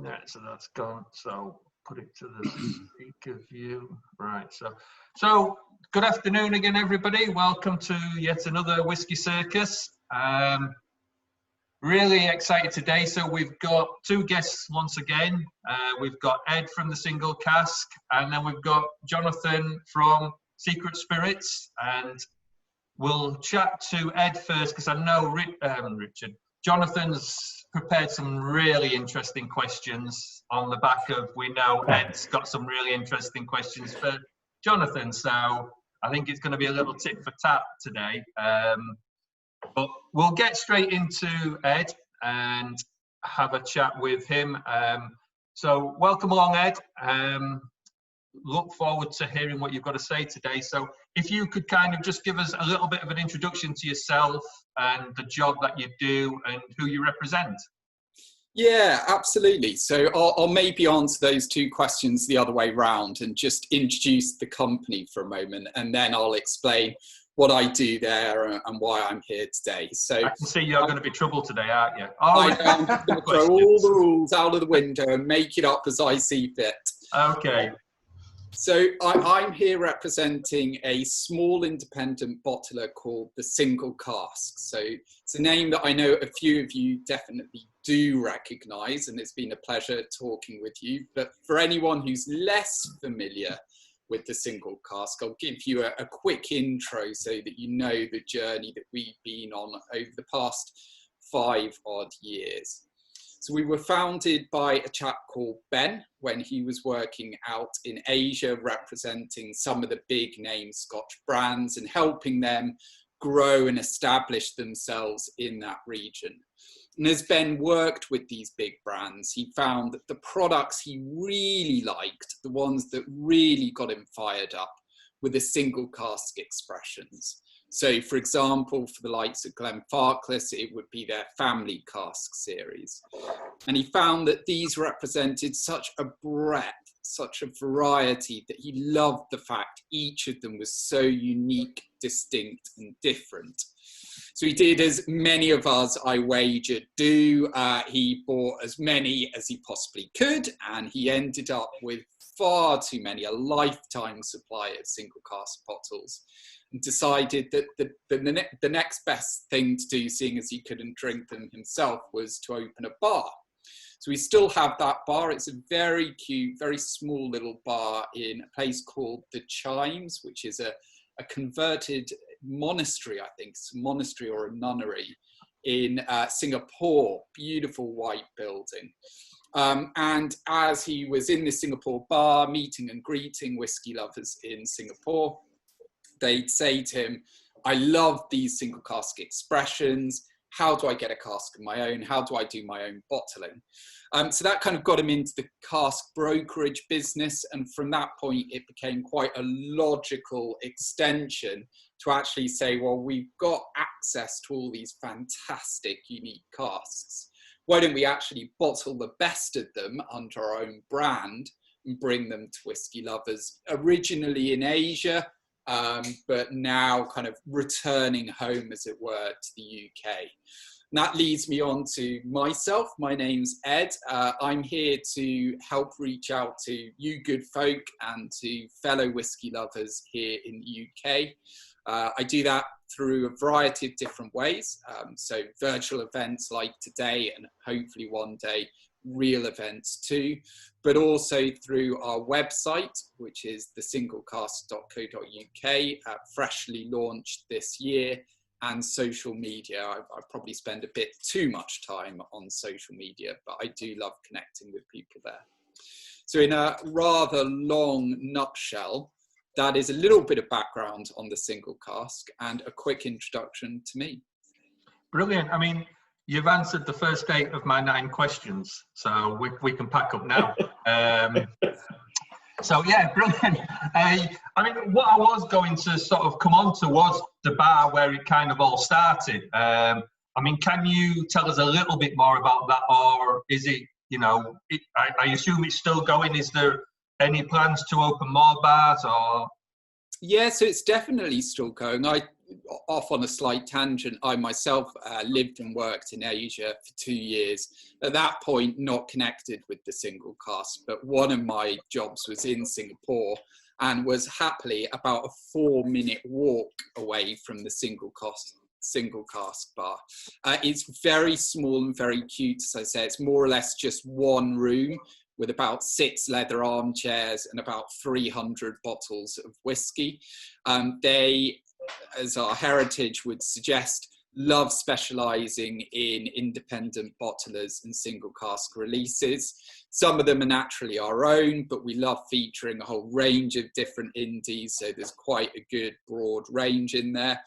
Yeah, so that's gone. So put it to the speaker view. Right. So good afternoon again, everybody. Welcome to yet another Whisky Circus. Really excited today. So we've got two guests once again. We've got Ed from the Single Cask, and then we've got Jonathan from Secret Spirits. And we'll chat to Ed first because I know Jonathan's prepared some really interesting questions on the back of, we know Ed's got some really interesting questions for Jonathan. So I think it's going to be a little tit for tat today. But we'll get straight into Ed and have a chat with him. So welcome along, Ed. Look forward to hearing what you've got to say today. So if you could kind of just give us a little bit of an introduction to yourself and the job that you do and who you represent. Yeah, absolutely. So I'll maybe answer those two questions the other way round and just introduce the company for a moment, and then I'll explain what I do there and why I'm here today. So I can see you're going to be trouble today, aren't you? I'm going to throw all the rules out of the window and make it up as I see fit. Okay. So I'm here representing a small independent bottler called the Single Cask. So it's a name that I know a few of you definitely do recognise, and it's been a pleasure talking with you. But for anyone who's less familiar with the Single Cask, I'll give you a quick intro so that you know the journey that we've been on over the past 5 odd years. So we were founded by a chap called Ben when he was working out in Asia, representing some of the big name Scotch brands and helping them grow and establish themselves in that region. And as Ben worked with these big brands, he found that the products he really liked, the ones that really got him fired up, were the single cask expressions. So, for example, for the likes of Glenfarclas, it would be their family cask series. And he found that these represented such a breadth, such a variety, that he loved the fact each of them was so unique, distinct, and different. So he did as many of us, I wager, do. He bought as many as he possibly could, and he ended up with far too many, a lifetime supply of single cask bottles. And decided that the next best thing to do, seeing as he couldn't drink them himself, was to open a bar. So we still have that bar. It's a very cute, very small little bar in a place called The Chimes, which is a converted monastery, I think. It's a monastery or a nunnery in Singapore. Beautiful white building. And as he was in this Singapore bar, meeting and greeting whiskey lovers in Singapore, they'd say to him, I love these single cask expressions. How do I get a cask of my own? How do I do my own bottling? So that kind of got him into the cask brokerage business. And from that point, it became quite a logical extension to actually say, well, we've got access to all these fantastic, unique casks. Why don't we actually bottle the best of them under our own brand and bring them to whiskey lovers, originally in Asia, but now kind of returning home, as it were, to the UK. And that leads me on to myself. My name's Ed. I'm here to help reach out to you good folk and to fellow whiskey lovers here in the UK. I do that through a variety of different ways. So virtual events like today, and hopefully one day real events too, but also through our website, which is thesinglecask.co.uk, freshly launched this year, and social media. I probably spend a bit too much time on social media, but I do love connecting with people there. So in a rather long nutshell, that is a little bit of background on the Single Cask and a quick introduction to me. Brilliant. I mean, you've answered the first 8 of my 9 questions, so we can pack up now. So yeah, brilliant. I mean, what I was going to sort of come on to was the bar where it kind of all started. I mean, can you tell us a little bit more about that, or is it, you know, I assume it's still going? Is there any plans to open more bars, or? Yeah, so it's definitely still going. off on a slight tangent, I myself lived and worked in Asia for 2 years. At that point, not connected with the Single Cask, but one of my jobs was in Singapore and was happily about a 4-minute walk away from the Single Cask bar. It's very small and very cute, as I say. It's more or less just one room with about 6 leather armchairs and about 300 bottles of whiskey. They, as our heritage would suggest, love specialising in independent bottlers and single cask releases. Some of them are naturally our own, but we love featuring a whole range of different indies, so there's quite a good broad range in there.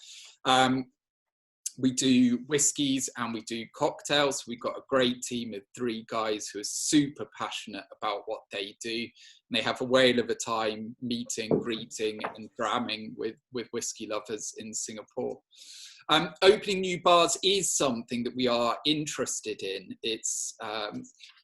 We do whiskies and we do cocktails. We've got a great team of 3 guys who are super passionate about what they do. And they have a whale of a time meeting, greeting and dramming with whiskey lovers in Singapore. Opening new bars is something that we are interested in. It's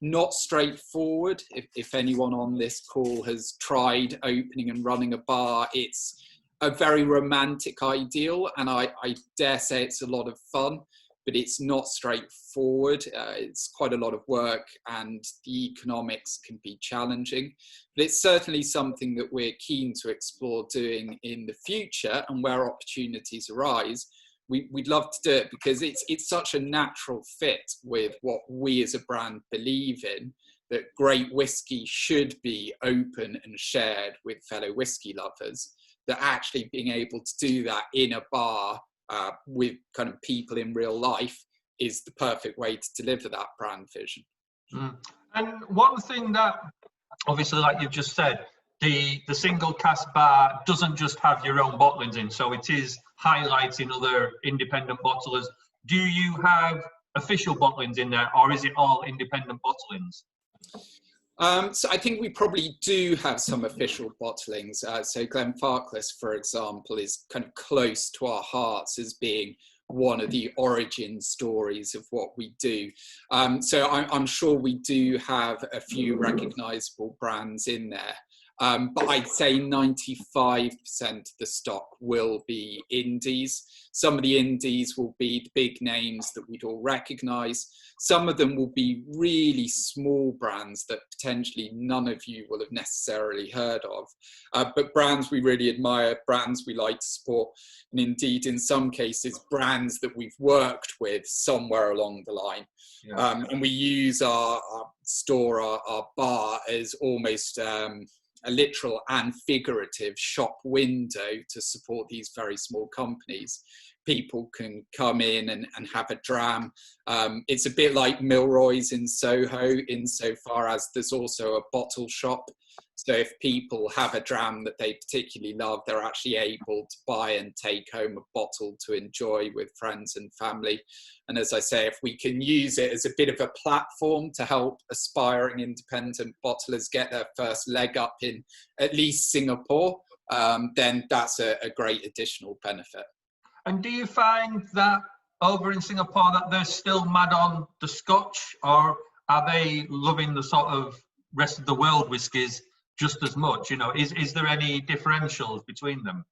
not straightforward. If anyone on this call has tried opening and running a bar, it's a very romantic ideal, and I dare say it's a lot of fun, but it's not straightforward. It's quite a lot of work and the economics can be challenging, but it's certainly something that we're keen to explore doing in the future, and where opportunities arise, we'd love to do it because it's such a natural fit with what we as a brand believe in, that great whiskey should be open and shared with fellow whiskey lovers. That actually being able to do that in a bar with kind of people in real life is the perfect way to deliver that brand vision. And one thing that, obviously, like you've just said, the Single Cask bar doesn't just have your own bottlings in, so it is highlighting other independent bottlers. Do you have official bottlings in there, or is it all independent bottlings? So I think we probably do have some official bottlings. So Glenfarclas, for example, is kind of close to our hearts as being one of the origin stories of what we do. So I'm sure we do have a few recognisable brands in there. But I'd say 95% of the stock will be indies. Some of the indies will be the big names that we'd all recognise. Some of them will be really small brands that potentially none of you will have necessarily heard of. But brands we really admire, brands we like to support, and indeed in some cases brands that we've worked with somewhere along the line. Yeah. And we use our store, our bar, as almost a literal and figurative shop window to support these very small companies. People can come in and have a dram. It's a bit like Milroy's in Soho, insofar as there's also a bottle shop. So if people have a dram that they particularly love, they're actually able to buy and take home a bottle to enjoy with friends and family. And as I say, if we can use it as a bit of a platform to help aspiring independent bottlers get their first leg up in at least Singapore, then that's a great additional benefit. And do you find that over in Singapore that they're still mad on the Scotch, or are they loving the sort of rest of the world whiskies just as much? You know, is there any differentials between them?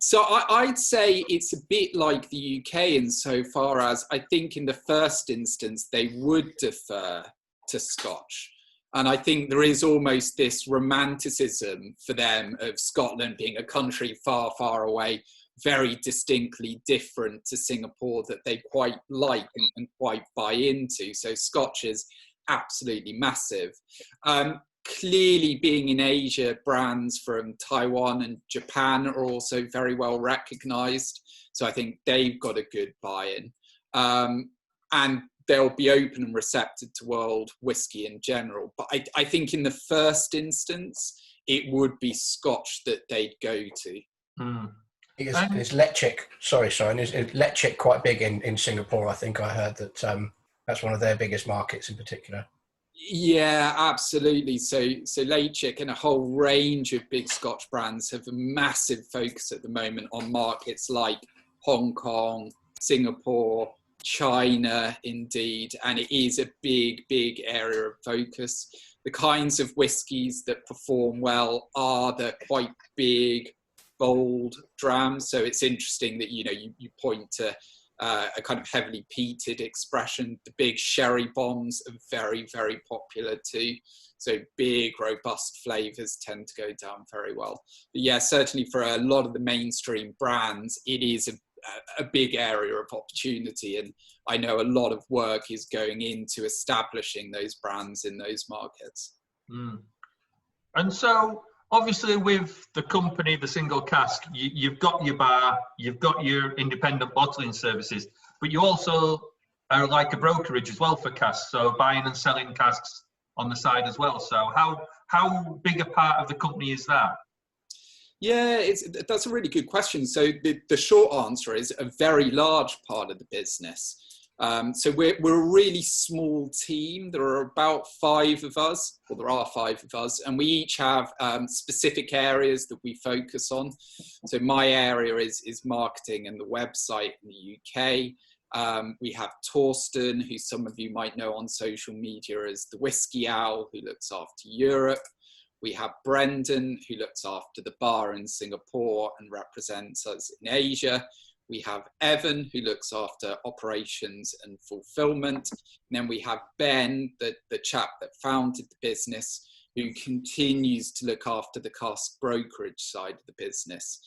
So I'd say it's a bit like the UK insofar as I think in the first instance they would defer to Scotch. And I think there is almost this romanticism for them of Scotland being a country far, far away, very distinctly different to Singapore, that they quite like and quite buy into. So Scotch is absolutely massive. Clearly, being in Asia, brands from Taiwan and Japan are also very well recognised. So I think they've got a good buy-in. And they'll be open and receptive to world whiskey in general. But I think in the first instance, it would be Scotch that they'd go to. Is Letchik, sorry, and is Letchik quite big in Singapore? I think I heard that that's one of their biggest markets in particular. Yeah, absolutely. So Leitchik and a whole range of big Scotch brands have a massive focus at the moment on markets like Hong Kong, Singapore, China, indeed. And it is a big, big area of focus. The kinds of whiskies that perform well are the quite big, bold drams. So it's interesting that, you point to a kind of heavily peated expression. The big sherry bombs are very, very popular too. So big, robust flavors tend to go down very well. But yeah, certainly for a lot of the mainstream brands, it is a big area of opportunity. And I know a lot of work is going into establishing those brands in those markets. Mm. And so obviously with the company, the Single Cask, you've got your bar, you've got your independent bottling services, but you also are like a brokerage as well for casks, so buying and selling casks on the side as well. So how big a part of the company is that? Yeah, that's a really good question. So the short answer is a very large part of the business. So we're a really small team. There are about 5 of us, or there are 5 of us, and we each have specific areas that we focus on. So my area is marketing and the website in the UK. We have Torsten, who some of you might know on social media as the Whiskey Owl, who looks after Europe. We have Brendan, who looks after the bar in Singapore and represents us in Asia. We have Evan, who looks after operations and fulfillment. And then we have Ben, the chap that founded the business, who continues to look after the cask brokerage side of the business.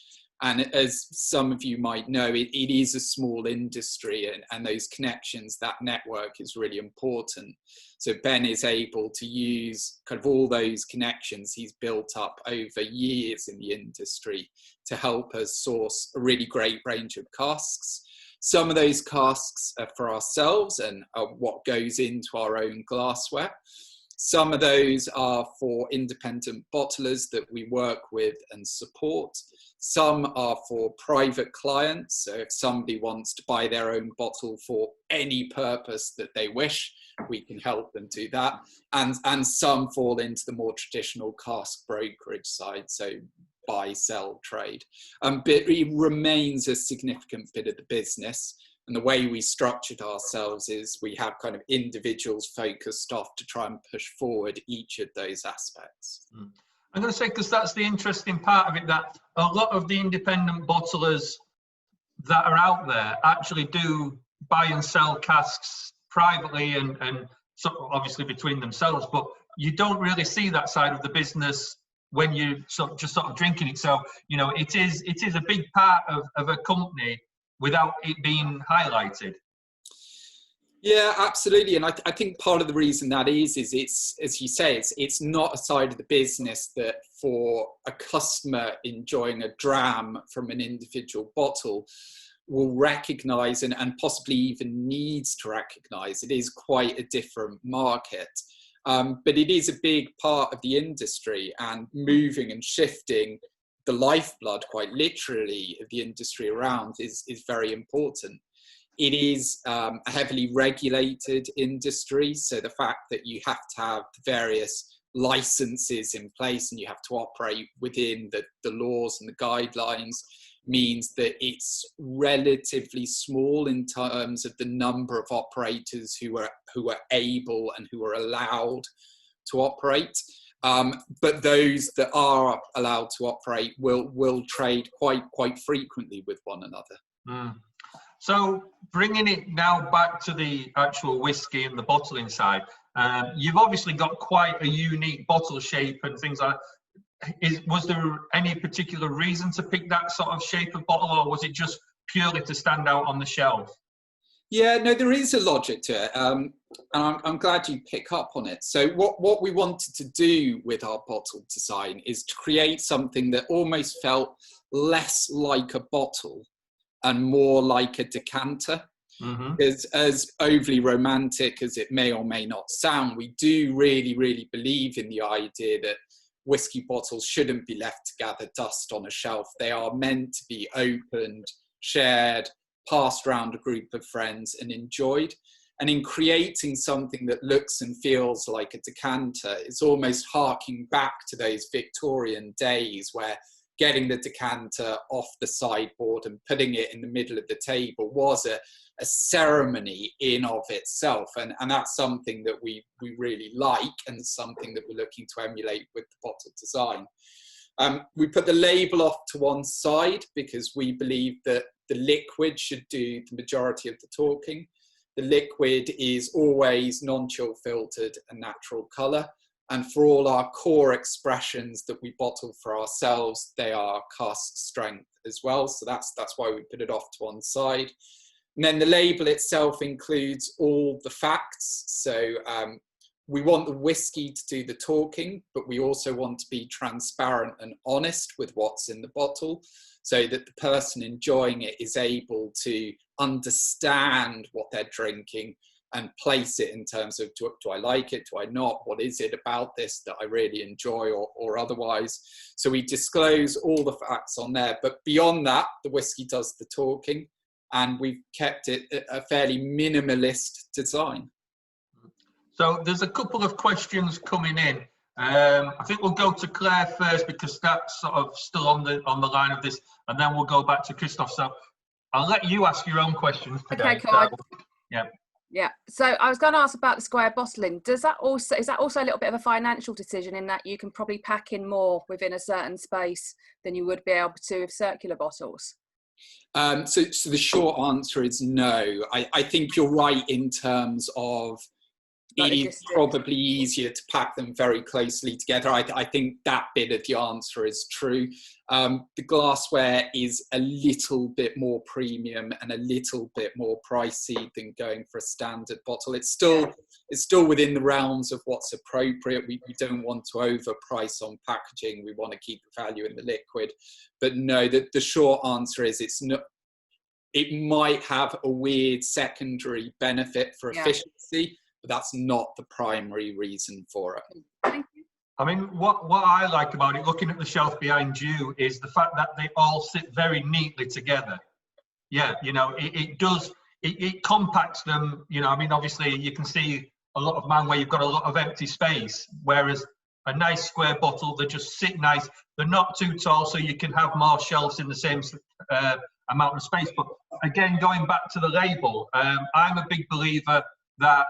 And as some of you might know, it is a small industry, and those connections, that network is really important. So Ben is able to use kind of all those connections he's built up over years in the industry to help us source a really great range of casks. Some of those casks are for ourselves and are what goes into our own glassware. Some of those are for independent bottlers that we work with and support. Some are for private clients. So if somebody wants to buy their own bottle for any purpose that they wish, we can help them do that. And some fall into the more traditional cask brokerage side. So buy, sell, trade. But it remains a significant bit of the business. And the way we structured ourselves is we have kind of individuals focused off to try and push forward each of those aspects. I'm going to say, because that's the interesting part of it, that a lot of the independent bottlers that are out there actually do buy and sell casks privately and so obviously between themselves, but you don't really see that side of the business when you just sort of drinking it. So, it is a big part of a company without it being highlighted. Yeah, absolutely. And I think part of the reason that is it's, as you say, it's not a side of the business that for a customer enjoying a dram from an individual bottle will recognize and possibly even needs to recognize. It is quite a different market. But it is a big part of the industry, and moving and shifting the lifeblood, quite literally, of the industry around is very important. It is a heavily regulated industry, so the fact that you have to have various licenses in place and you have to operate within the laws and the guidelines means that it's relatively small in terms of the number of operators who are able and who are allowed to operate. But those that are allowed to operate will trade quite frequently with one another. So bringing it now back to the actual whiskey and the bottling side, you've obviously got quite a unique bottle shape and things like that. Was there any particular reason to pick that sort of shape of bottle, or was it just purely to stand out on the shelf? Yeah, no, there is a logic to it, and I'm glad you pick up on it. So what we wanted to do with our bottle design is to create something that almost felt less like a bottle and more like a decanter. Because as overly romantic as it may or may not sound, we do really, really believe in the idea that whiskey bottles shouldn't be left to gather dust on a shelf. They are meant to be opened, shared, passed around a group of friends and enjoyed. And in creating something that looks and feels like a decanter, it's almost harking back to those Victorian days where getting the decanter off the sideboard and putting it in the middle of the table was a ceremony in of itself. And that's something that we really like, and something that we're looking to emulate with the bottle design. We put the label off to one side because we believe that the liquid should do the majority of the talking. The liquid is always non-chill filtered and natural colour. And for all our core expressions that we bottle for ourselves, they are cask strength as well. So that's why we put it off to one side. And then the label itself includes all the facts. So we want the whiskey to do the talking, but we also want to be transparent and honest with what's in the bottle so that the person enjoying it is able to understand what they're drinking and place it in terms of, do I like it, do I not, what is it about this that I really enjoy or otherwise. So we disclose all the facts on there, but beyond that, the whiskey does the talking, and we've kept it a fairly minimalist design. So there's a couple of questions coming in. I think we'll go to Claire first because that's sort of still on the line of this, and then we'll go back to Christoph. So I'll let you ask your own questions today. Okay, cool. Yeah. Yeah. So I was going to ask about the square bottling. Is that also a little bit of a financial decision in that you can probably pack in more within a certain space than you would be able to with circular bottles? So the short answer is no. I think you're right in terms of it is probably easier to pack them very closely together. I think that bit of the answer is true. The glassware is a little bit more premium and a little bit more pricey than going for a standard bottle. It's still within the realms of what's appropriate. We don't want to overprice on packaging. We want to keep the value in the liquid. But no, the short answer is it's not. It might have a weird secondary benefit for efficiency, but that's not the primary reason for it. Thank you. I mean, what I like about it, looking at the shelf behind you, is the fact that they all sit very neatly together. Yeah, you know, it compacts them. You know, I mean, obviously you can see a lot of mine where you've got a lot of empty space, whereas a nice square bottle, they just sit nice. They're not too tall, so you can have more shelves in the same amount of space. But again, going back to the label, I'm a big believer that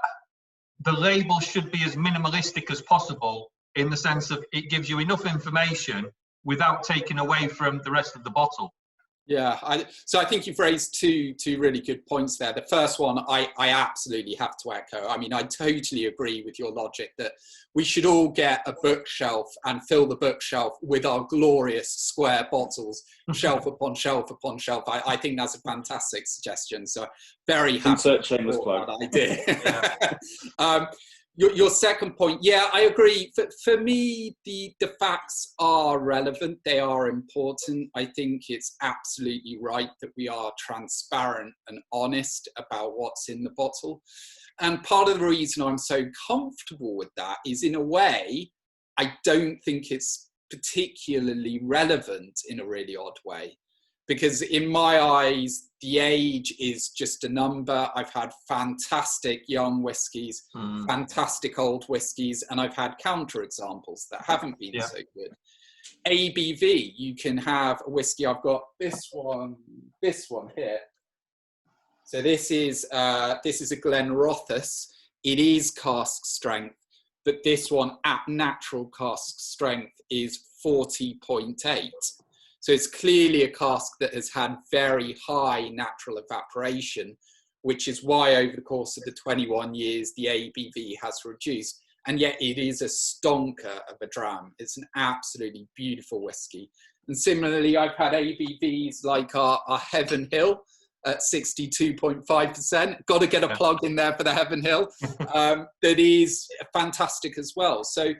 the label should be as minimalistic as possible, in the sense of it gives you enough information without taking away from the rest of the bottle. Yeah, so I think you've raised two really good points there. The first one, I absolutely have to echo. I mean, I totally agree with your logic that we should all get a bookshelf and fill the bookshelf with our glorious square bottles, shelf upon shelf upon shelf. I think that's a fantastic suggestion. So very happy. Insert shameless plug. Idea. Yeah. Your second point, yeah, I agree. For me, the facts are relevant. They are important. I think it's absolutely right that we are transparent and honest about what's in the bottle. And part of the reason I'm so comfortable with that is, in a way, I don't think it's particularly relevant in a really odd way. Because in my eyes, the age is just a number. I've had fantastic young whiskies, fantastic old whiskies, and I've had counterexamples that haven't been so good. ABV, you can have a whiskey. I've got this one here. So this is a Glenrothes. It is cask strength, but this one at natural cask strength is 40.8. So it's clearly a cask that has had very high natural evaporation, which is why over the course of the 21 years, the ABV has reduced. And yet it is a stonker of a dram. It's an absolutely beautiful whiskey. And similarly, I've had ABVs like our Heaven Hill at 62.5%. Got to get a plug in there for the Heaven Hill. That is fantastic as well. So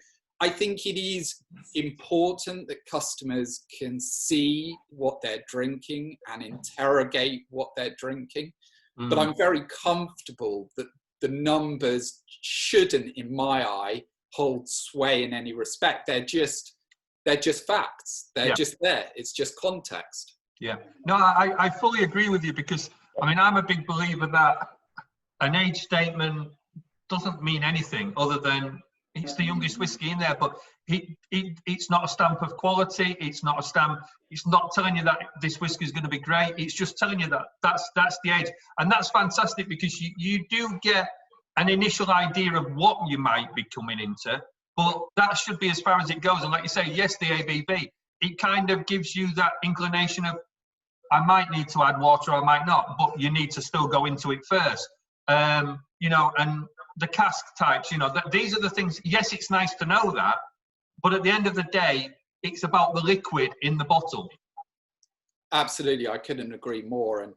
I think it is important that customers can see what they're drinking and interrogate what they're drinking. But I'm very comfortable that the numbers shouldn't, in my eye, hold sway in any respect. They're just facts. They're just there. It's just context. Yeah. No, I fully agree with you, because, I mean, I'm a big believer that an age statement doesn't mean anything other than it's the youngest whiskey in there, but it's not a stamp of quality. It's not a stamp. It's not telling you that this whiskey is going to be great. It's just telling you that that's the age. And that's fantastic, because you do get an initial idea of what you might be coming into, but that should be as far as it goes. And like you say, yes, the ABV. it kind of gives you that inclination of, I might need to add water, I might not, but you need to still go into it first. You know, and the cask types, you know, these are the things. Yes, it's nice to know that, but at the end of the day, it's about the liquid in the bottle. Absolutely, I couldn't agree more. And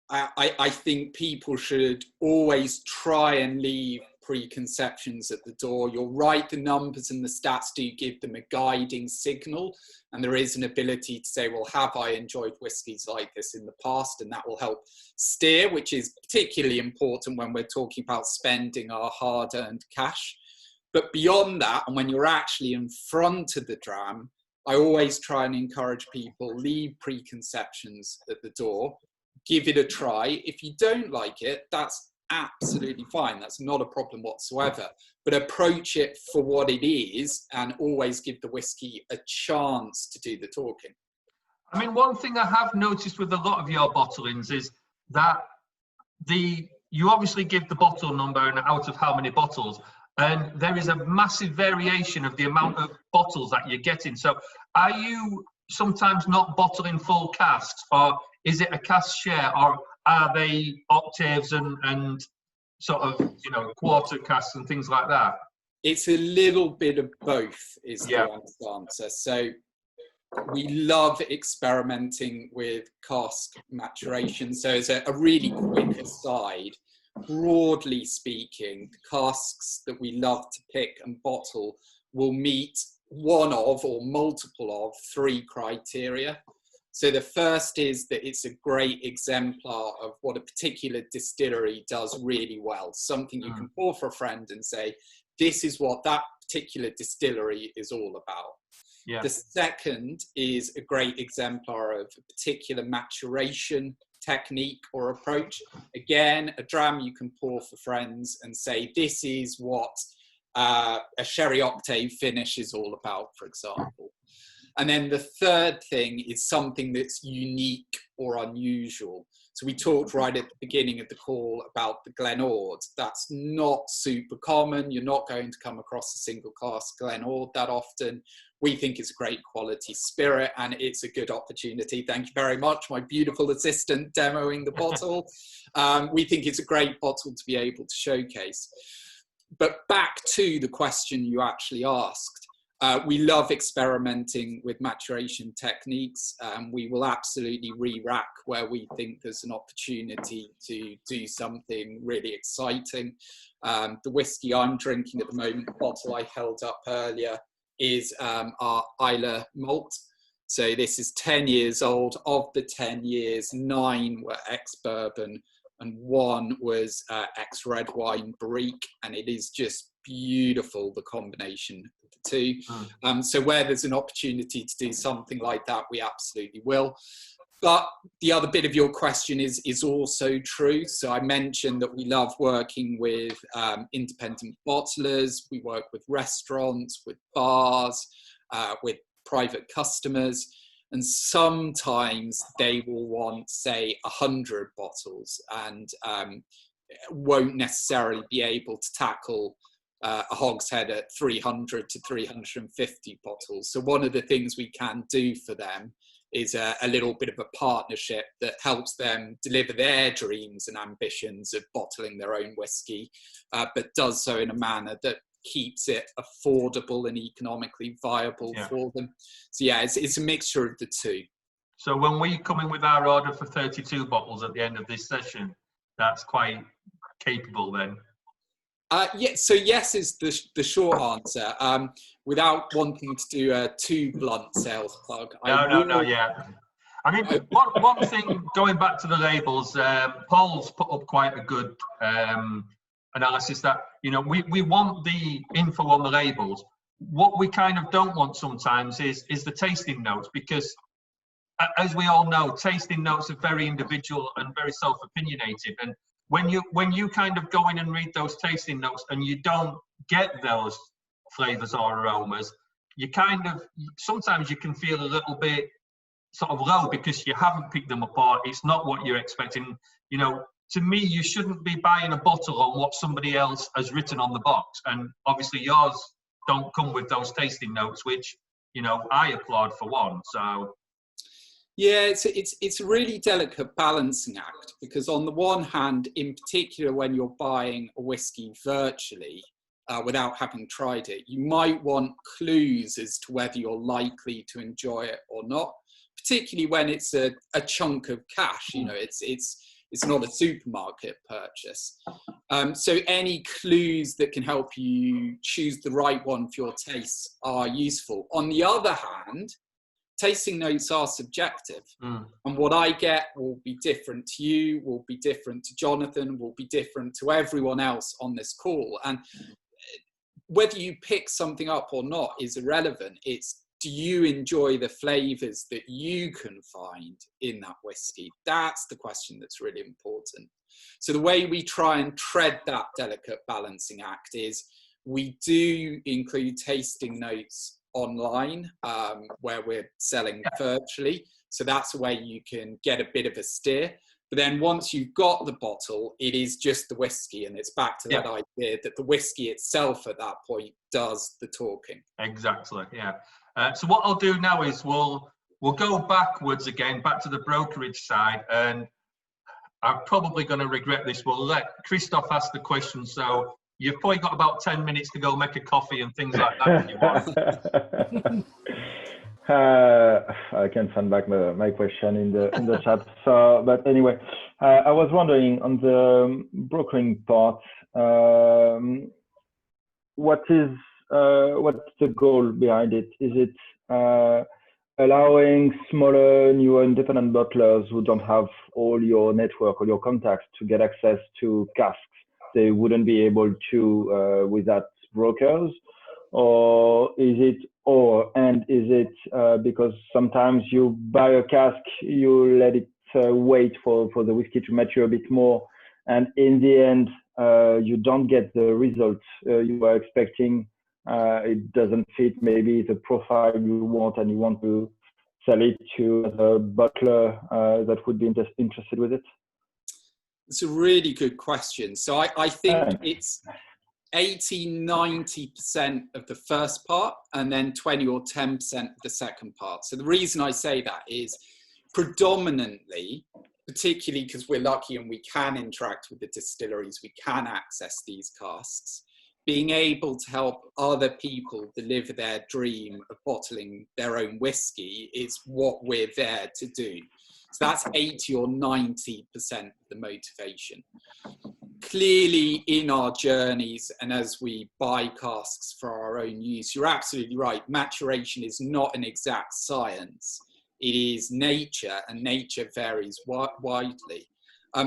I think people should always try and leave preconceptions at the door. You're right, the numbers and the stats do give them a guiding signal, and there is an ability to say, well, have I enjoyed whiskies like this in the past? And that will help steer, which is particularly important when we're talking about spending our hard-earned cash. But beyond that, and when you're actually in front of the dram, I always try and encourage people, leave preconceptions at the door, give it a try. If you don't like it, that's absolutely fine. That's not a problem whatsoever. But approach it for what it is and always give the whiskey a chance to do the talking. I mean, one thing I have noticed with a lot of your bottlings is that you obviously give the bottle number and out of how many bottles, and there is a massive variation of the amount of bottles that you're getting. So are you sometimes not bottling full casks, or is it a cask share, or are they octaves and sort of, you know, quarter casks and things like that? It's a little bit of both is the honest answer. So we love experimenting with cask maturation. So as a really quick aside, broadly speaking, the casks that we love to pick and bottle will meet one of or multiple of three criteria. So the first is that it's a great exemplar of what a particular distillery does really well, something you can pour for a friend and say, this is what that particular distillery is all about. Yeah. The second is a great exemplar of a particular maturation technique or approach. Again, a dram you can pour for friends and say, this is what a sherry octave finish is all about, for example. And then the third thing is something that's unique or unusual. So we talked right at the beginning of the call about the Glen Ord. That's not super common. You're not going to come across a single cask Glen Ord that often. We think it's a great quality spirit and it's a good opportunity. Thank you very much, my beautiful assistant demoing the bottle. We think it's a great bottle to be able to showcase. But back to the question you actually asked. We love experimenting with maturation techniques. We will absolutely re-rack where we think there's an opportunity to do something really exciting. The whiskey I'm drinking at the moment, the bottle I held up earlier, is our Islay malt. So this is 10 years old. Of the 10 years, 9 were ex-bourbon and 1 was ex-red wine barrique, and it is just beautiful, the combination of the two. So where there's an opportunity to do something like that, we absolutely will. But the other bit of your question is also true. So I mentioned that we love working with independent bottlers. We work with restaurants, with bars, with private customers. And sometimes they will want, say, 100 bottles and won't necessarily be able to tackle a hogshead at 300 to 350 bottles. So one of the things we can do for them is a little bit of a partnership that helps them deliver their dreams and ambitions of bottling their own whiskey, but does so in a manner that keeps it affordable and economically viable for them. So yeah, it's a mixture of the two. So when we come in with our order for 32 bottles at the end of this session, that's quite capable then? Yeah, so yes is the short answer. Without wanting to do a too blunt sales plug. No, yeah. I mean, one thing, going back to the labels, Paul's put up quite a good analysis that, you know, we want the info on the labels. What we kind of don't want sometimes is the tasting notes, because as we all know, tasting notes are very individual and very self-opinionated. And when you kind of go in and read those tasting notes and you don't get those flavors or aromas, you kind of, sometimes you can feel a little bit sort of low because you haven't picked them apart. It's not what you're expecting. You know, to me, you shouldn't be buying a bottle on what somebody else has written on the box. And obviously yours don't come with those tasting notes, which, I applaud for one. So yeah, it's a really delicate balancing act, because on the one hand, in particular when you're buying a whiskey virtually without having tried it, you might want clues as to whether you're likely to enjoy it or not, particularly when it's a chunk of cash. It's not a supermarket purchase. So any clues that can help you choose the right one for your tastes are useful. On the other hand, tasting notes are subjective. And what I get will be different to you, will be different to Jonathan, will be different to everyone else on this call. And whether you pick something up or not is irrelevant. It's, do you enjoy the flavours that you can find in that whiskey? That's the question that's really important. So the way we try and tread that delicate balancing act is we do include tasting notes online where we're selling virtually. So that's a way you can get a bit of a steer. But then once you've got the bottle, it is just the whiskey. And it's back to that idea that the whiskey itself at that point does the talking. Exactly, yeah. So what I'll do now is we'll go backwards again, back to the brokerage side. And I'm probably going to regret this. We'll let Christoph ask the question. So you've probably got about 10 minutes to go make a coffee and things like that if you want. I can send back my question in the chat. So, but anyway, I was wondering on the brokering part, what's the goal behind it? Is it allowing smaller, newer, independent bottlers who don't have all your network or your contacts to get access to casks they wouldn't be able to without brokers? Or is it because sometimes you buy a cask, you let it wait for the whiskey to mature a bit more, and in the end you don't get the results you were expecting. It doesn't fit maybe the profile you want, and you want to sell it to a bottler that would be interested with it? It's a really good question. So I think it's 80-90% of the first part, and then 20 or 10% of the second part. So the reason I say that is predominantly, particularly because we're lucky and we can interact with the distilleries, we can access these casks, being able to help other people deliver their dream of bottling their own whiskey is what we're there to do. So that's 80 or 90% of the motivation. Clearly in our journeys and as we buy casks for our own use, you're absolutely right. Maturation is not an exact science. It is nature, and nature varies widely.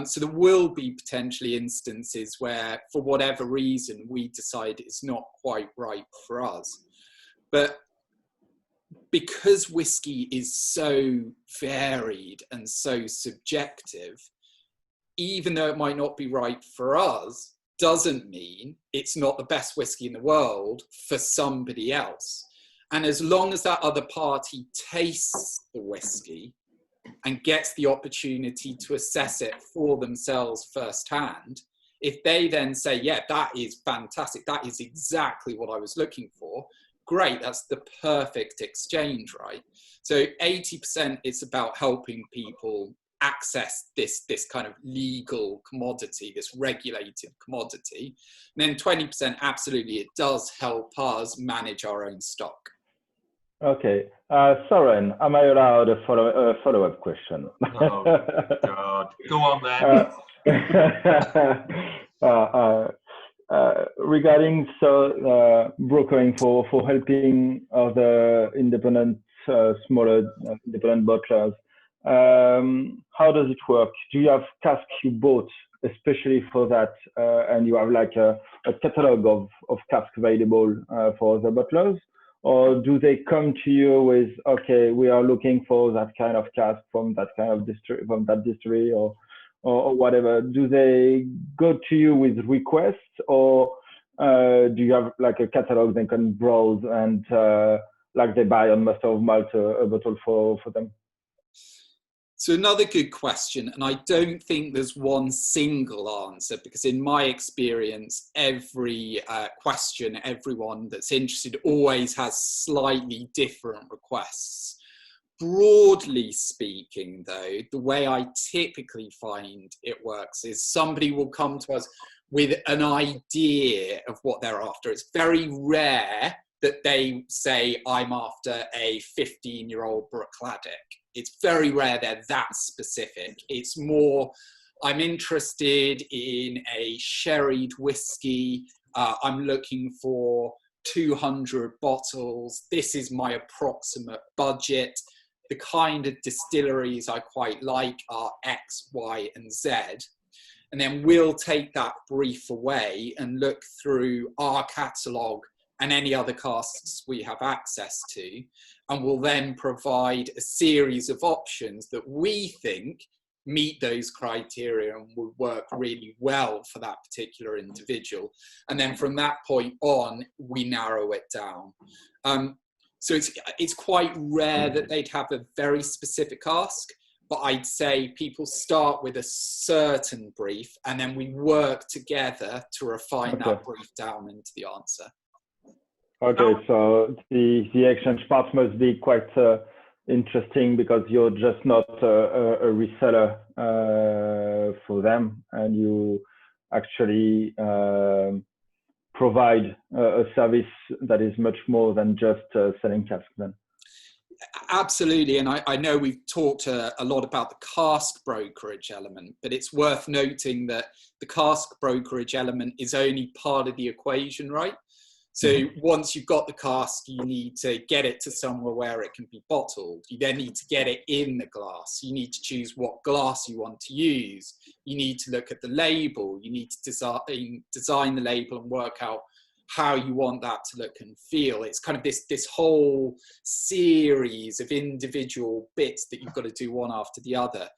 So there will be potentially instances where, for whatever reason, we decide it's not quite right for us. But because whiskey is so varied and so subjective, even though it might not be right for us, doesn't mean it's not the best whiskey in the world for somebody else. And as long as that other party tastes the whiskey and gets the opportunity to assess it for themselves firsthand, if they then say, yeah, that is fantastic, that is exactly what I was looking for, great, that's the perfect exchange, right? So 80% it's about helping people access this kind of legal commodity, this regulated commodity. And then 20%, absolutely, it does help us manage our own stock. Okay. Soren, am I allowed a follow-up question? Oh, God. Go on then. Regarding brokering for helping other independent, smaller independent bottlers, how does it work? Do you have casks you bought especially for that, and you have like a catalog of casks available for other bottlers? Or do they come to you with, okay, we are looking for that kind of cask from that kind of distillery, or whatever? Do they go to you with requests, or do you have like a catalog they can browse and like they buy on Master of Malt a bottle for them? So another good question, and I don't think there's one single answer, because in my experience, every question, everyone that's interested always has slightly different requests. Broadly speaking, though, the way I typically find it works is somebody will come to us with an idea of what they're after. It's very rare that they say, I'm after a 15-year-old Brookladdick. It's very rare they're that specific. It's more, I'm interested in a sherried whiskey. I'm looking for 200 bottles. This is my approximate budget. The kind of distilleries I quite like are X, Y, and Z. And then we'll take that brief away and look through our catalogue and any other casks we have access to, and we'll then provide a series of options that we think meet those criteria and will work really well for that particular individual. And then from that point on, we narrow it down. So it's quite rare that they'd have a very specific ask, but I'd say people start with a certain brief and then we work together to refine that brief down into the answer. Okay, so the exchange part must be quite interesting, because you're just not a reseller for them, and you actually provide a service that is much more than just selling casks then. Absolutely, and I know we've talked a lot about the cask brokerage element, but it's worth noting that the cask brokerage element is only part of the equation, right? So once you've got the cask, you need to get it to somewhere where it can be bottled. You then need to get it in the glass. You need to choose what glass you want to use. You need to look at the label. You need to design the label and work out how you want that to look and feel. It's kind of this whole series of individual bits that you've got to do one after the other.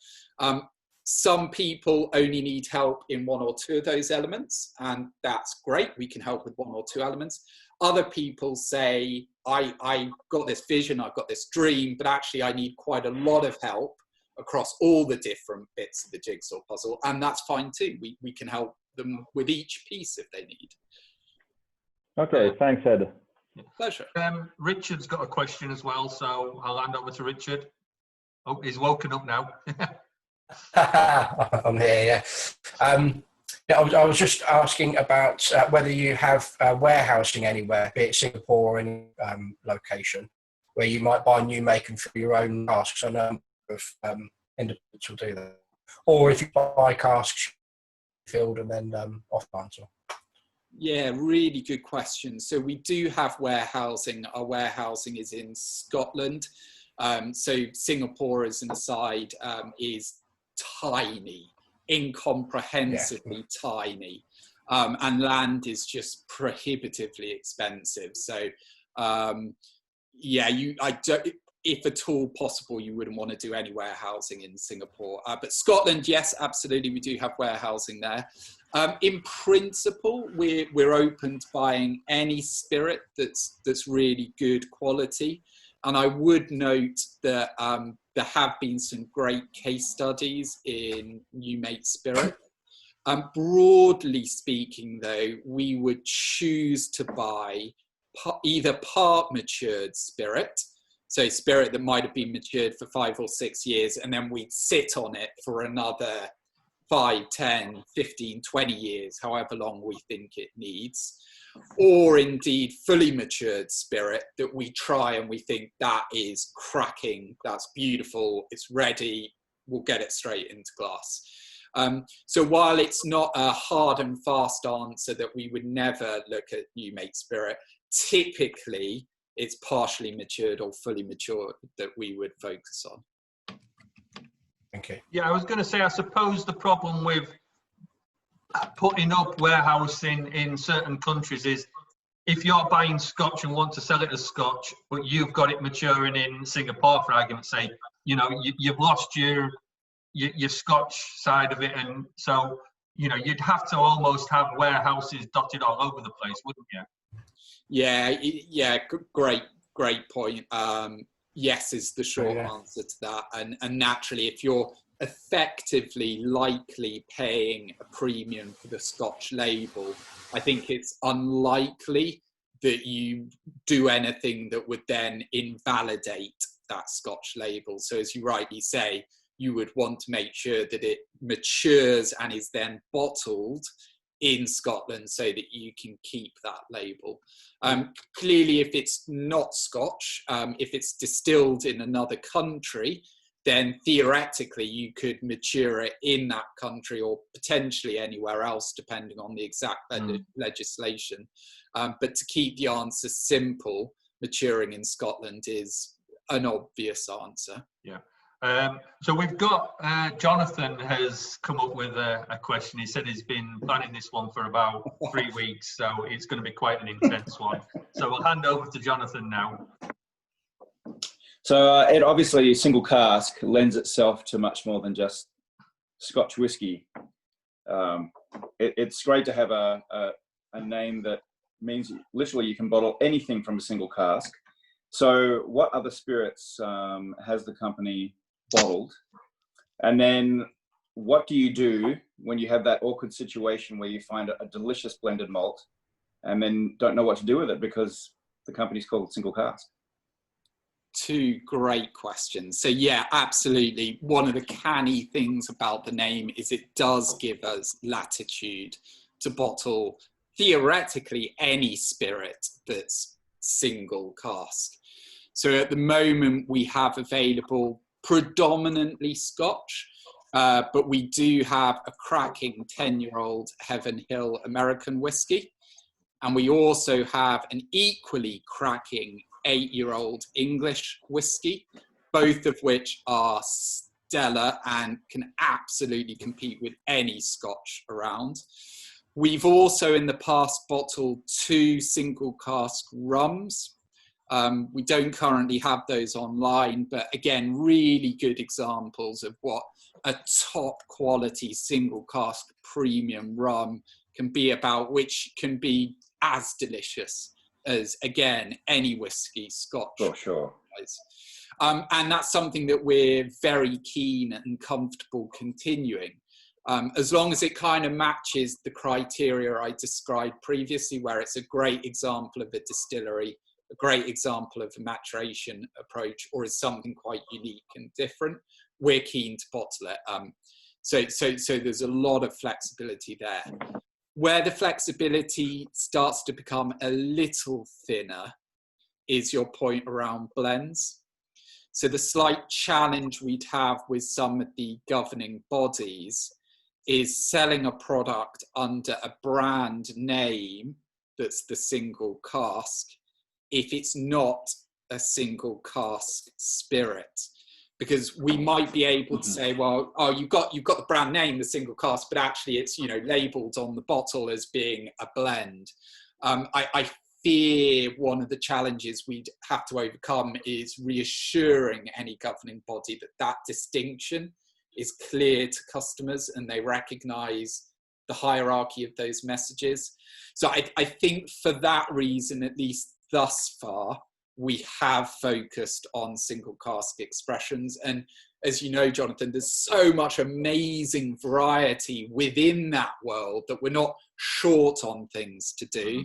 Some people only need help in one or two of those elements, and that's great. We can help with one or two elements. Other people say, I got this vision, I've got this dream, but actually I need quite a lot of help across all the different bits of the jigsaw puzzle, and that's fine too. We can help them with each piece if they need. Okay, thanks, Ed. Pleasure. Richard's got a question as well, so I'll hand over to Richard. Oh, he's woken up now. I'm here, yeah. I was just asking about whether you have warehousing anywhere, be it Singapore or any location, where you might buy new make and fill your own casks. I know a number of independents will do that. Or if you buy casks filled and then offline. Yeah, really good question. So we do have warehousing. Our warehousing is in Scotland. So Singapore, as an aside, is tiny, incomprehensibly tiny, and land is just prohibitively expensive. So yeah, if at all possible, you wouldn't want to do any warehousing in Singapore. But Scotland, yes, absolutely, we do have warehousing there. In principle, we're open to buying any spirit that's really good quality. And I would note that there have been some great case studies in new make spirit. Broadly speaking, though, we would choose to buy either part matured spirit, so spirit that might have been matured for 5 or 6 years, and then we'd sit on it for another 5, 10, 15, 20 years, however long we think it needs. Or indeed fully matured spirit that we try and we think that is cracking, that's beautiful, it's ready, we'll get it straight into glass. So while it's not a hard and fast answer that we would never look at new make spirit, typically it's partially matured or fully matured that we would focus on. Thank you. Yeah, I was going to say, I suppose the problem with putting up warehousing in certain countries is if you're buying scotch and want to sell it as scotch, but you've got it maturing in Singapore, for argument's sake, you know, you've lost your scotch side of it, and so you know you'd have to almost have warehouses dotted all over the place, wouldn't you? Yeah, great point. yes is the short answer to that. And naturally, if you're effectively likely paying a premium for the Scotch label, I think it's unlikely that you do anything that would then invalidate that Scotch label. So as you rightly say, you would want to make sure that it matures and is then bottled in Scotland so that you can keep that label. Clearly, if it's not Scotch, if it's distilled in another country, then theoretically you could mature it in that country or potentially anywhere else, depending on the exact legislation. But to keep the answer simple, maturing in Scotland is an obvious answer. Yeah. So we've got Jonathan has come up with a question. He said he's been planning this one for about 3 weeks, so it's going to be quite an intense one. So we'll hand over to Jonathan now. So it obviously, Single Cask lends itself to much more than just Scotch whiskey. It's great to have a name that means literally you can bottle anything from a single cask. So what other spirits has the company bottled? And then what do you do when you have that awkward situation where you find a delicious blended malt and then don't know what to do with it because the company's called Single Cask? Two great questions. So yeah, absolutely. One of the canny things about the name is it does give us latitude to bottle theoretically any spirit that's single cask. So at the moment we have available predominantly Scotch, but we do have a cracking 10-year-old Heaven Hill American whiskey. And we also have an equally cracking 8-year-old English whiskey, both of which are stellar and can absolutely compete with any Scotch around. We've also in the past bottled 2 single cask rums. We don't currently have those online, but again, really good examples of what a top quality single cask premium rum can be about, which can be as delicious as, again, any whiskey, Scotch. For sure. And that's something that we're very keen and comfortable continuing. As long as it kind of matches the criteria I described previously, where it's a great example of a distillery, a great example of a maturation approach, or is something quite unique and different, we're keen to bottle it. So there's a lot of flexibility there. Where the flexibility starts to become a little thinner is your point around blends. So the slight challenge we'd have with some of the governing bodies is selling a product under a brand name that's the single cask if it's not a single cask spirit. Because we might be able to say, well, oh, you've got the brand name, the single cask, but actually it's, you know, labelled on the bottle as being a blend. I fear one of the challenges we'd have to overcome is reassuring any governing body that that distinction is clear to customers and they recognise the hierarchy of those messages. So I think for that reason, at least thus far, we have focused on single cask expressions. And as you know, Jonathan, there's so much amazing variety within that world that we're not short on things to do.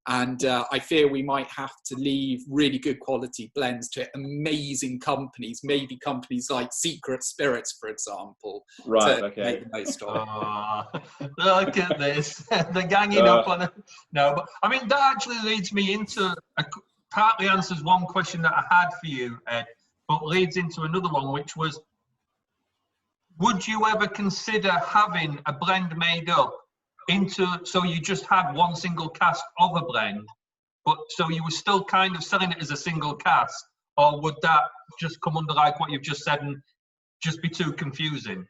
And I fear we might have to leave really good quality blends to amazing companies, maybe companies like Secret Spirits, for example. Right, to okay. make the most of. Look at this. They're ganging up on it. No, but I mean, that actually leads me into partly answers one question that I had for you, Ed, but leads into another one, which was, would you ever consider having a blend made up so you just had one single cask of a blend, but so you were still kind of selling it as a single cask, or would that just come under like what you've just said and just be too confusing?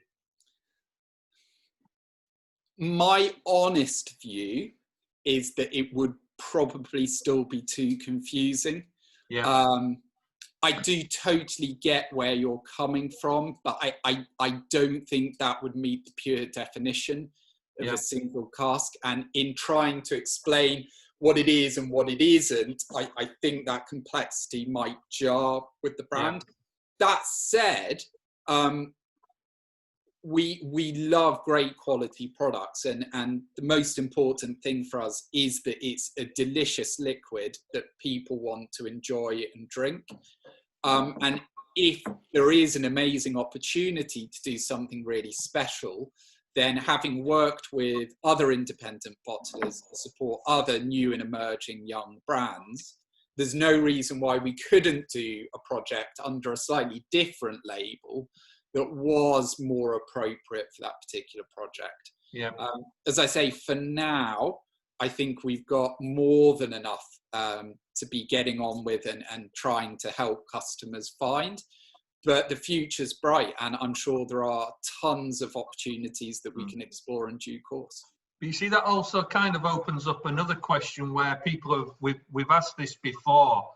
My honest view is that it would probably still be too confusing. Yeah. I do totally get where you're coming from, but I don't think that would meet the pure definition of a single cask. And in trying to explain what it is and what it isn't, I think that complexity might jar with the brand. Yeah. That said, we love great quality products, and the most important thing for us is that it's a delicious liquid that people want to enjoy and drink. And if there is an amazing opportunity to do something really special, then having worked with other independent bottlers to support other new and emerging young brands, there's no reason why we couldn't do a project under a slightly different label that was more appropriate for that particular project. Yeah. As I say, for now, I think we've got more than enough to be getting on with and trying to help customers find. But the future's bright, and I'm sure there are tons of opportunities that we can explore in due course. But you see, that also kind of opens up another question where people have, we've asked this before.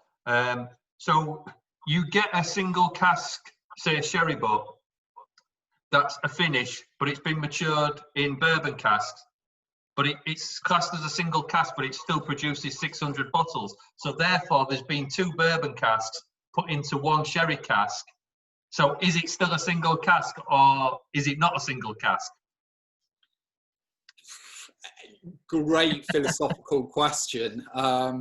So you get a single cask, say a sherry butt, that's a finish, but it's been matured in bourbon casks, but it's classed as a single cask, but it still produces 600 bottles. So therefore, there's been 2 bourbon casks put into 1 sherry cask. So is it still a single cask, or is it not a single cask? Great philosophical question. I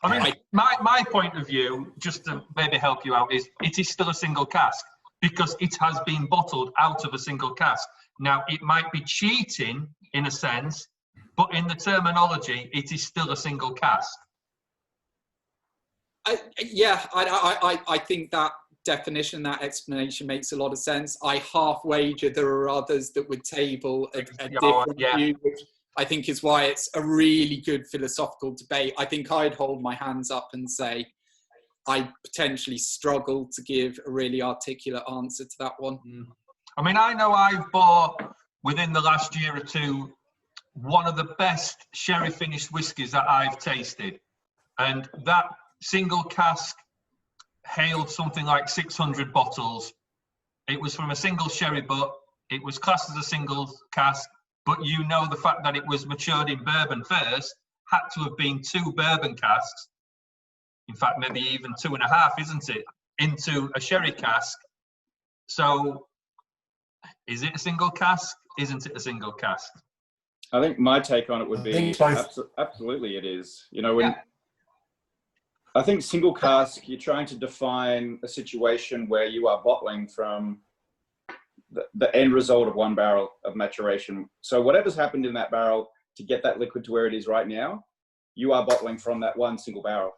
mean, my point of view, just to maybe help you out, is it is still a single cask because it has been bottled out of a single cask. Now, it might be cheating in a sense, but in the terminology, it is still a single cask. I think that definition, that explanation makes a lot of sense. I half wager there are others that would table a different view, which I think is why it's a really good philosophical debate. I think I'd hold my hands up and say I potentially struggle to give a really articulate answer to that one. I mean, I know I've bought within the last year or two one of the best sherry finished whiskies that I've tasted, and that single cask hailed something like 600 bottles. It was from a single sherry butt. It was classed as a single cask, but you know the fact that it was matured in bourbon first had to have been 2 bourbon casks. In fact, maybe even 2.5, isn't it? Into a sherry cask. So, is it a single cask? Isn't it a single cask? I think my take on it would be absolutely it is. You know, when I think single cask, you're trying to define a situation where you are bottling from the end result of 1 barrel of maturation. So whatever's happened in that barrel to get that liquid to where it is right now, you are bottling from that 1 single barrel.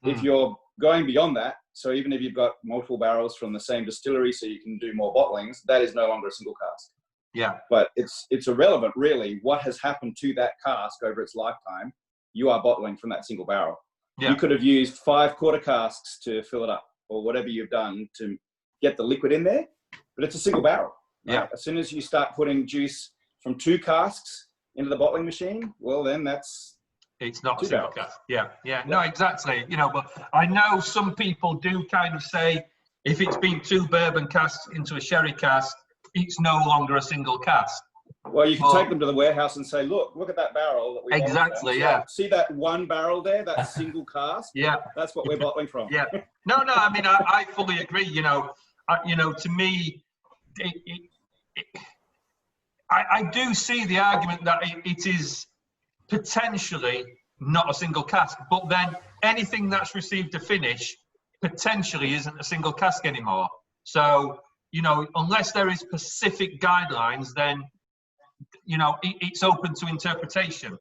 If you're going beyond that, so even if you've got multiple barrels from the same distillery so you can do more bottlings, that is no longer a single cask. Yeah. But it's irrelevant, really, what has happened to that cask over its lifetime. You are bottling from that single barrel. Yeah. You could have used 5 quarter casks to fill it up, or whatever you've done to get the liquid in there, but it's a single barrel. Right? Yeah. As soon as you start putting juice from 2 casks into the bottling machine, well, then it's not a single cask. Yeah. No, exactly. You know, but I know some people do kind of say if it's been 2 bourbon casks into a sherry cask, it's no longer a single cask. Well, you can take them to the warehouse and say, look at that barrel that we exactly, yeah. See that 1 barrel there, that single cask? Yeah. That's what we're bottling from. Yeah. No, I mean, I fully agree. You know, to me, I do see the argument that it is potentially not a single cask, but then anything that's received a finish potentially isn't a single cask anymore. So, you know, unless there is specific guidelines, then, you know, it's open to interpretation.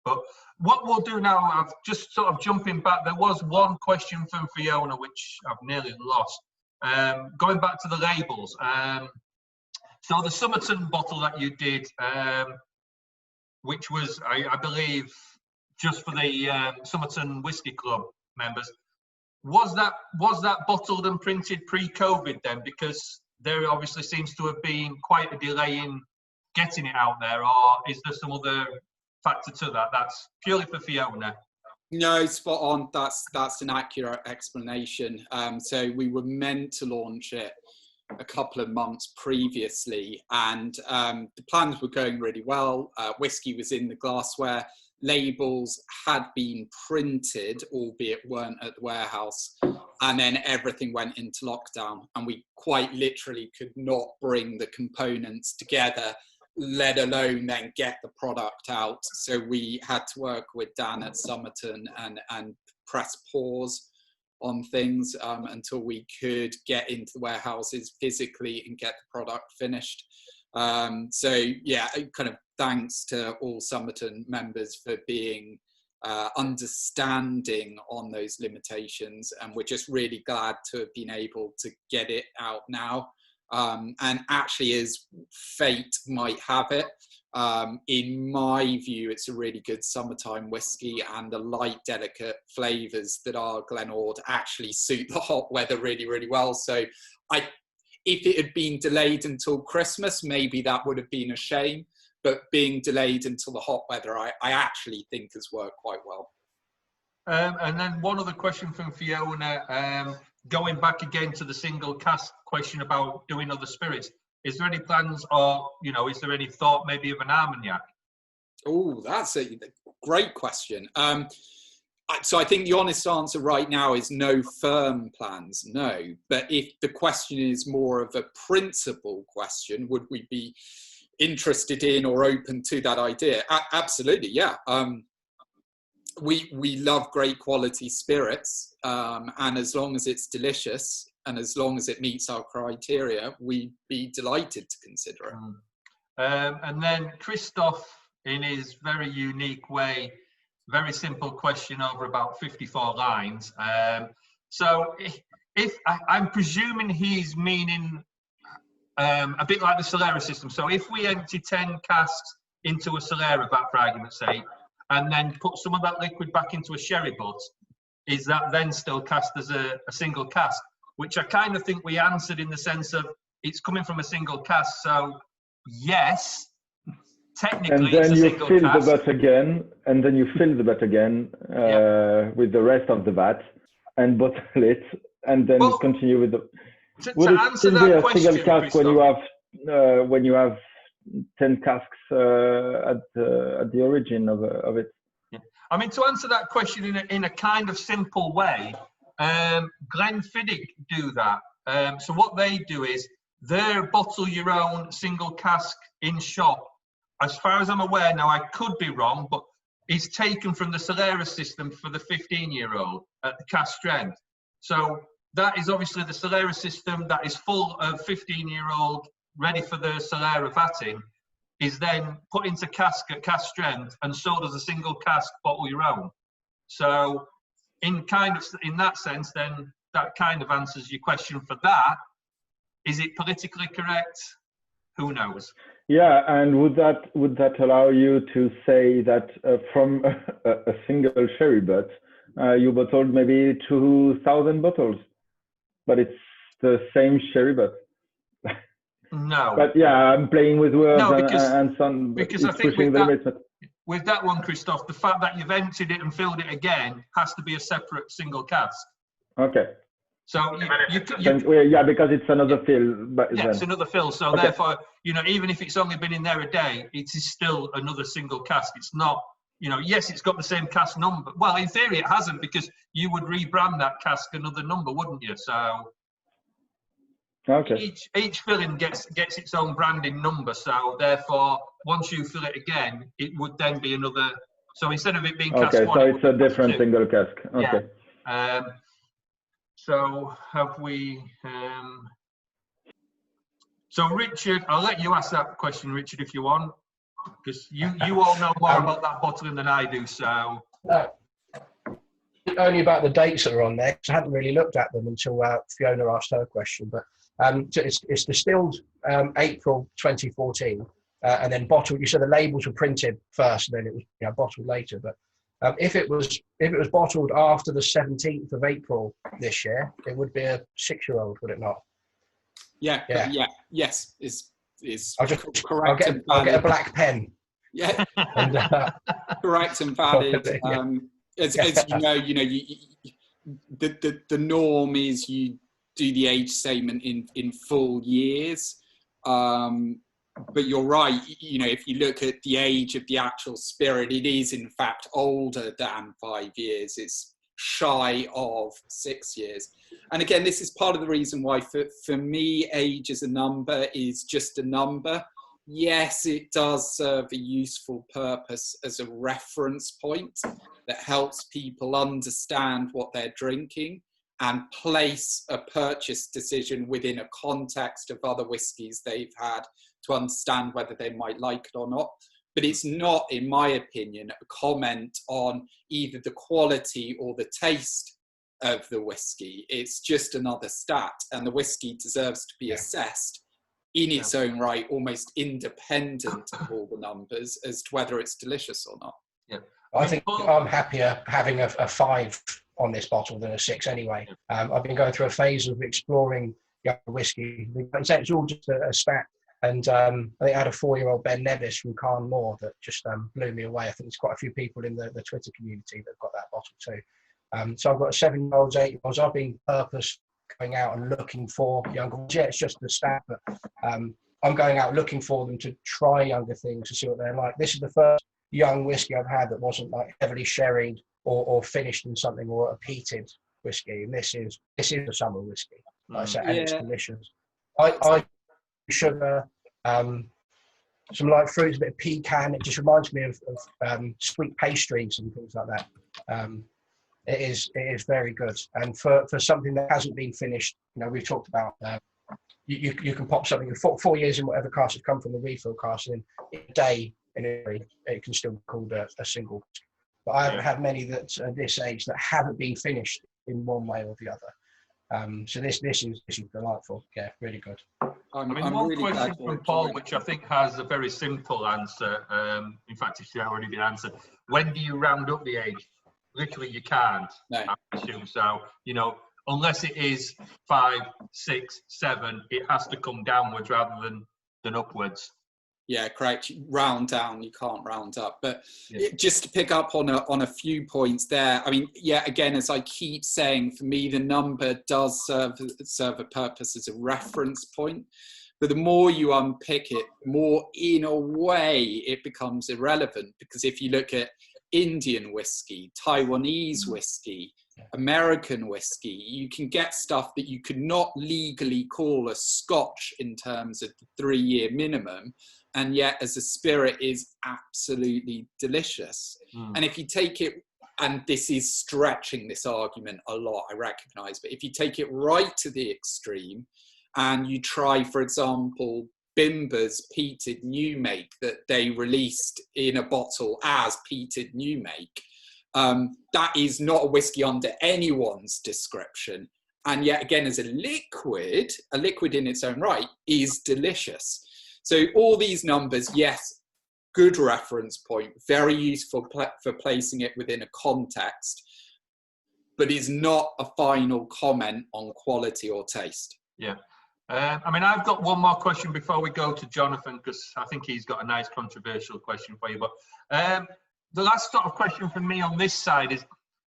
But what we'll do now, I've just sort of jumping back, there was one question from Fiona, which I've nearly lost. Going back to the labels. So the Somerton bottle that you did, which was, I believe, just for the Somerton Whisky Club members, was that bottled and printed pre-COVID then? Because there obviously seems to have been quite a delay in getting it out there, or is there some other factor to that? That's purely for Fiona. No, spot on. That's an accurate explanation. So we were meant to launch it a couple of months previously, and the plans were going really well. Whiskey was in the glassware. labels had been printed, albeit weren't at the warehouse, and then everything went into lockdown, and we quite literally could not bring the components together, let alone then get the product out. So we had to work with Dan at Somerton and press pause on things until we could get into the warehouses physically and get the product finished. So yeah, kind of thanks to all Somerton members for being understanding on those limitations, and we're just really glad to have been able to get it out now. And actually, as fate might have it, in my view, it's a really good summertime whiskey, and the light, delicate flavours that are Glenord actually suit the hot weather really, really well. So if it had been delayed until Christmas, maybe that would have been a shame. But being delayed until the hot weather, I actually think has worked quite well. And then one other question from Fiona, going back again to the single cask question about doing other spirits. Is there any plans, or, you know, is there any thought maybe of an Armagnac? Oh, that's a great question. So I think the honest answer right now is no firm plans, no. But if the question is more of a principle question, would we be interested in or open to that idea? Absolutely, yeah. We love great quality spirits, and as long as it's delicious and as long as it meets our criteria, we'd be delighted to consider it. And then Christoph, in his very unique way, very simple question over about 54 lines. So if I'm presuming he's meaning a bit like the Solera system. So if we empty 10 casks into a Solera vat, for argument's sake, and then put some of that liquid back into a sherry butt, is that then still cast as a single cask? Which I kind of think we answered in the sense of it's coming from a single cask. So yes, technically and then it's a you single fill cask. the vat again, and then you fill the vat again with the rest of the vat and bottle it, and then continue with the. Would it still be a single cask when you have 10 casks at the origin of it? Yeah. I mean, to answer that question in a kind of simple way, Glenfiddich do that. So what they do is they bottle your own single cask in shop. As far as I'm aware now, I could be wrong, but it's taken from the Solera system for the 15-year-old at the cask strength. So that is obviously the Solera system that is full of 15-year-old ready for the Solera vatting, is then put into cask at cask strength and sold as a single cask, bottle your own. So in that sense, then that kind of answers your question for that. Is it politically correct? Who knows? Yeah, and would that allow you to say that from a single sherry butt, you bottled maybe 2,000 bottles, but it's the same sherry butt? No. But yeah, I'm playing with words because I think with that one, Christoph, the fact that you've emptied it and filled it again has to be a separate single cask. Okay. So yeah, because it's another fill. But yeah, it's another fill. So therefore, you know, even if it's only been in there a day, it is still another single cask. It's not, you know, yes, it's got the same cask number. Well, in theory, it hasn't, because you would rebrand that cask another number, wouldn't you? So okay. Each filling gets its own branding number. So therefore, once you fill it again, it would then be another. So instead of it being cask one, so it's a different single cask. Okay. Yeah. So have we? So Richard, I'll let you ask that question, Richard, if you want, because you all know more about that bottling than I do. So only about the dates that are on there, because I hadn't really looked at them until Fiona asked her question. But it's distilled April 2014, and then bottled. You said the labels were printed first, and then it was bottled later. But if it was bottled after the 17th of April this year, it would be a 6-year-old, would it not? Yeah. Yes. I'll get a black pen. Yeah. And, correct and valid. As you know, the norm is you do the age statement in full years. but you're right, you know, if you look at the age of the actual spirit, it is in fact older than 5 years. It's shy of 6 years. And again, this is part of the reason why for me, age as a number is just a number. Yes, it does serve a useful purpose as a reference point that helps people understand what they're drinking and place a purchase decision within a context of other whiskies they've had to understand whether they might like it or not. But it's not, in my opinion, a comment on either the quality or the taste of the whiskey. It's just another stat, and the whiskey deserves to be assessed in its own right, almost independent of all the numbers, as to whether it's delicious or not. Yeah, I think I'm happier having a 5 on this bottle than a 6 anyway. I've been going through a phase of exploring young whiskey. It's all just a stat. And I think I had a 4-year-old Ben Nevis from Carnmore that just blew me away. I think there's quite a few people in the Twitter community that have got that bottle too. So I've got 7-year-olds, 8-year-olds. I've been purpose going out and looking for younger ones. Yeah, it's just a stat, but I'm going out looking for them to try younger things to see what they're like. This is the first young whiskey I've had that wasn't like heavily sherried or finished in something or a peated whiskey. And this is a summer whiskey, like I said, and it's delicious. I sugar, some light fruits, a bit of pecan. It just reminds me of sweet pastries and things like that. It is very good, and for something that hasn't been finished, you know, we've talked about you can pop something in 4 years in whatever cask has come from the refill cask, and in a day it can still be called a single. But I haven't had many that at this age that haven't been finished in one way or the other. So this is delightful. Yeah, really good. I mean, one really question from Paul, which I think has a very simple answer. In fact, it's already been answered. When do you round up the age? Literally, you can't. No. I assume so. You know, unless it is 5, 6, 7, it has to come downwards rather than upwards. Yeah, correct. Round down, you can't round up. But just to pick up on a few points there, I mean, yeah, again, as I keep saying, for me, the number does serve a purpose as a reference point. But the more you unpick it, the more, in a way, it becomes irrelevant. Because if you look at Indian whiskey, Taiwanese whiskey, American whiskey, you can get stuff that you could not legally call a Scotch in terms of the 3-year minimum, and yet as a spirit is absolutely delicious. And if you take it, and this is stretching this argument a lot, I recognise, but if you take it right to the extreme and you try, for example, Bimber's peated new make that they released in a bottle as peated new make, that is not a whiskey under anyone's description, and yet again as a liquid in its own right is delicious. So all these numbers, yes, good reference point, very useful for placing it within a context, but is not a final comment on quality or taste. Yeah. I mean, I've got one more question before we go to Jonathan, because I think he's got a nice controversial question for you. But the last sort of question from me on this side is,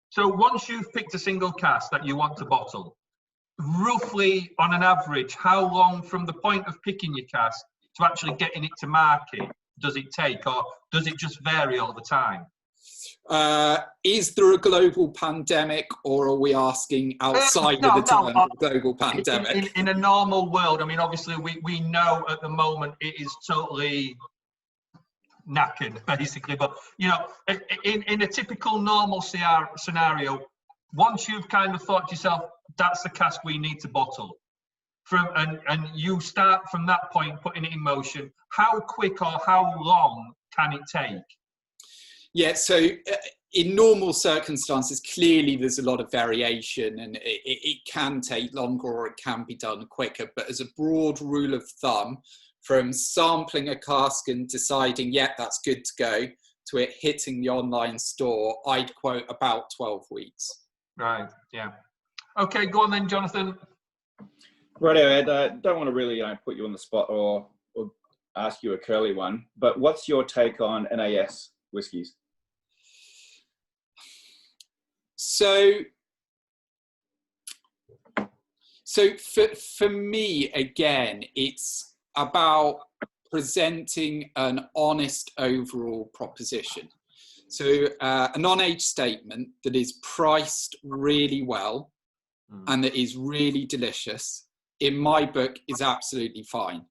so once you've picked a single cask that you want to bottle, roughly on an average, how long from the point of picking your cask to actually getting it to market does it take, or does it just vary all the time? Is there a global pandemic, or are we asking outside of the term of global pandemic? In a normal world, I mean, obviously we know at the moment it is totally knackered, basically. But, you know, in a typical normal scenario, once you've kind of thought to yourself, that's the cask we need to bottle, and you start from that point putting it in motion, how quick or how long can it take? Yeah, so in normal circumstances, clearly there's a lot of variation, and it can take longer or it can be done quicker. But as a broad rule of thumb, from sampling a cask and deciding, yeah, that's good to go, to it hitting the online store, I'd quote about 12 weeks. Right, yeah. Okay, go on then, Jonathan. Righto, Ed, I don't want to really put you on the spot or ask you a curly one, but what's your take on NAS whiskies? So for me, again, it's about presenting an honest overall proposition. So a non-age statement that is priced really well and that is really delicious, in my book, is absolutely fine.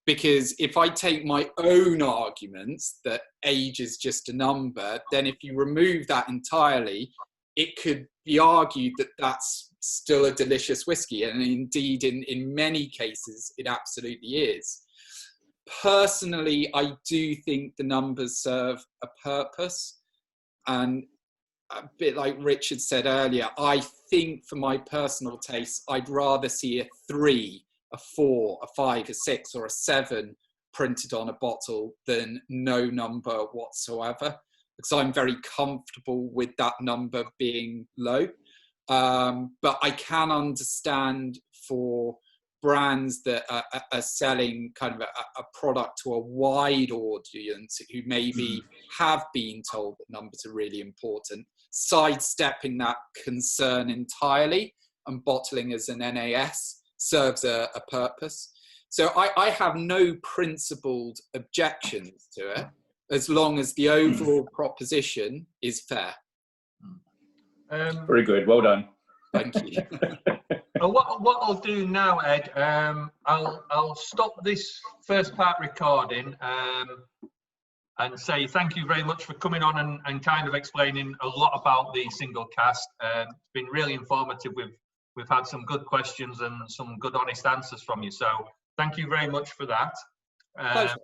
Because if I take my own arguments that age is just a number, then if you remove that entirely, it could be argued that that's still a delicious whiskey. And indeed, in many cases, it absolutely is. Personally, I do think the numbers serve a purpose. And a bit like Richard said earlier, I think for my personal taste, I'd rather see a 3, a 4, a 5, a 6, or a 7 printed on a bottle than no number whatsoever, because I'm very comfortable with that number being low. But I can understand for brands that are selling kind of a product to a wide audience who maybe have been told that numbers are really important, sidestepping that concern entirely and bottling as an NAS serves a purpose. So I have no principled objections to it, as long as the overall proposition is fair. Very good, well done. Thank you. What I'll do now, Ed, I'll stop this first part recording and say thank you very much for coming on and kind of explaining a lot about the single cask. It's been really informative. We've had some good questions and some good honest answers from you. So thank you very much for that. Pleasure.